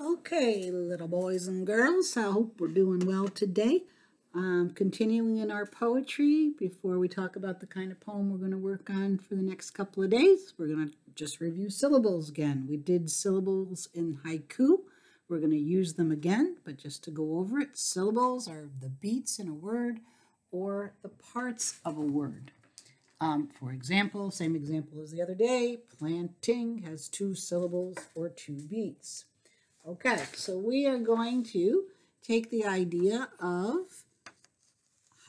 Okay, little boys and girls, I hope we're doing well today. Continuing in our poetry, before we talk about the kind of poem we're going to work on for the next couple of days, we're going to just review syllables again. We did syllables in haiku. We're going to use them again, but just to go over it, syllables are the beats in a word or the parts of a word. For example, same example as the other day, planting has 2 syllables or 2 beats. Okay, so we are going to take the idea of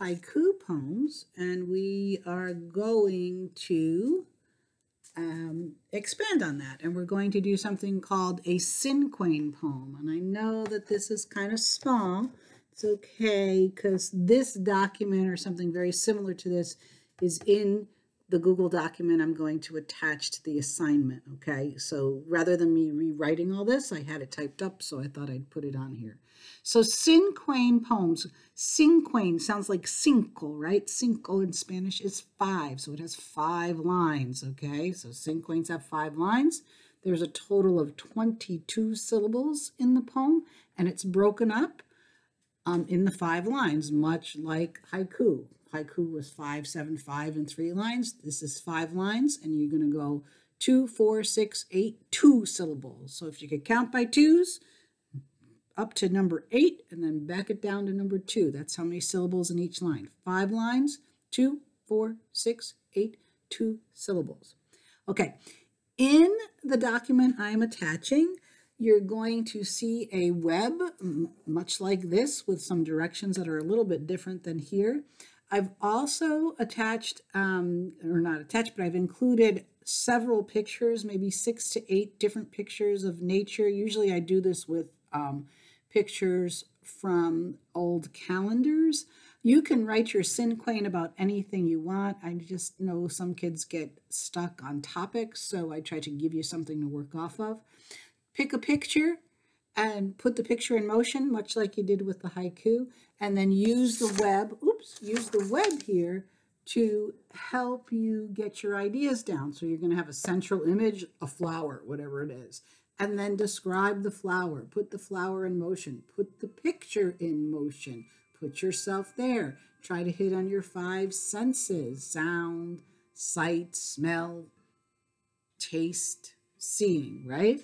haiku poems and we are going to expand on that. And we're going to do something called a CINQUAIN poem. And I know that this is kind of small. It's okay because this document or something very similar to this is in the Google document I'm going to attach to the assignment, okay? So rather than me rewriting all this, I had it typed up, so I thought I'd put it on here. So CINQUAIN poems. CINQUAIN sounds like cinco, right? Cinco in Spanish is 5, so it has 5 lines, okay? So CINQUAINs have 5 lines. There's a total of 22 syllables in the poem, and it's broken up in the 5 lines, much like haiku. Haiku was 5, 7, 5, and 3 lines. This is 5 lines, and you're going to go 2, 4, 6, 8, 2 syllables. So if you could count by 2s, up to number 8, and then back it down to number 2. That's how many syllables in each line. 5 lines, 2, 4, 6, 8, 2 syllables. Okay, in the document I'm attaching, you're going to see a web, much like this, with some directions that are a little bit different than here. I've also attached, or not attached, but I've included several pictures, maybe 6 to 8 different pictures of nature. Usually I do this with pictures from old calendars. You can write your CINQUAIN about anything you want. I just know some kids get stuck on topics, so I try to give you something to work off of. Pick a picture and put the picture in motion, much like you did with the haiku, and then use the web here to help you get your ideas down. So you're going to have a central image, a flower, whatever it is, and then describe the flower. Put the flower in motion. Put the picture in motion. Put yourself there. Try to hit on your 5 senses: sound, sight, smell, taste, seeing, right?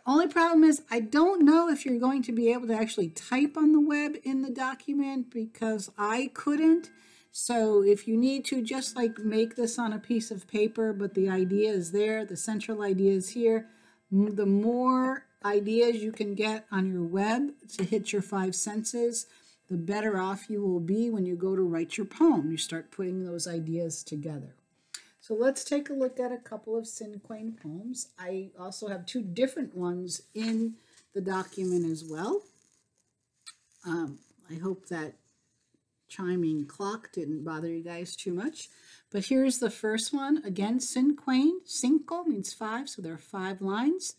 Only problem is I don't know if you're going to be able to actually type on the web in the document because I couldn't. So if you need to, just like make this on a piece of paper, but the idea is there, the central idea is here. The more ideas you can get on your web to hit your 5 senses, the better off you will be when you go to write your poem. You start putting those ideas together. So let's take a look at a couple of CINQUAIN poems. I also have 2 different ones in the document as well. I hope that chiming clock didn't bother you guys too much. But here's the first one. Again, CINQUAIN. Cinco means 5, so there are 5 lines.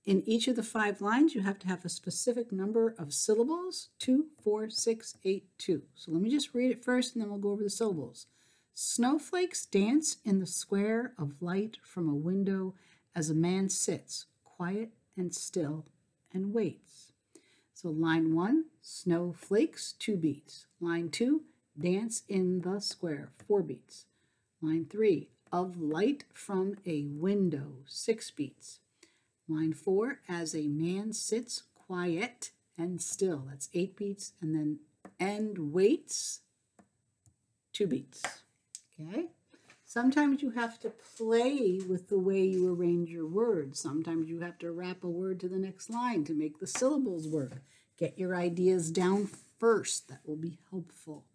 In each of the 5 lines, you have to have a specific number of syllables: 2, 4, 6, 8, 2. So let me just read it first, and then we'll go over the syllables. Snowflakes dance in the square of light from a window as a man sits, quiet and still, and waits. So line 1, snowflakes, 2 beats. Line 2, dance in the square, 4 beats. Line 3, of light from a window, 6 beats. Line 4, as a man sits, quiet and still, that's 8 beats. And then and waits, 2 beats. Okay, sometimes you have to play with the way you arrange your words. Sometimes you have to wrap a word to the next line to make the syllables work. Get your ideas down first. That will be helpful.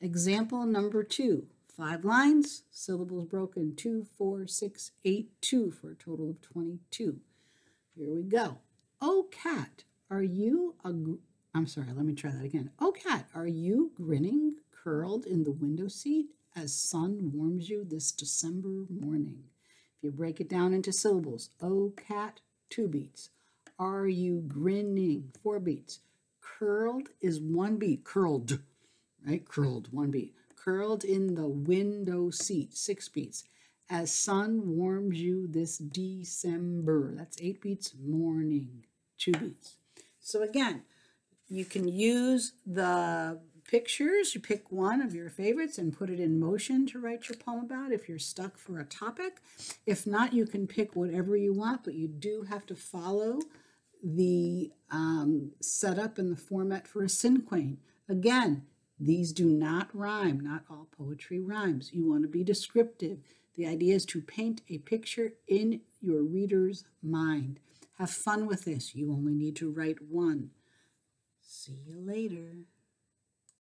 Example number 2, 5 lines, syllables broken: 2, 4, 6, 8, 2 for a total of 22. Here we go. Oh, cat, are you I'm sorry, let me try that again. Oh, cat, are you grinning, curled in the window seat as sun warms you this December morning? If you break it down into syllables, oh, cat, 2 beats. Are you grinning, 4 beats. Curled is 1 beat. Curled, right? Curled, 1 beat. Curled in the window seat, 6 beats. As sun warms you this December. That's 8 beats. Morning. 2 beats. So again, you can use the pictures. You pick one of your favorites and put it in motion to write your poem about if you're stuck for a topic. If not, you can pick whatever you want, but you do have to follow the setup and the format for a CINQUAIN. Again, these do not rhyme. Not all poetry rhymes. You want to be descriptive. The idea is to paint a picture in your reader's mind. Have fun with this. You only need to write one. See you later.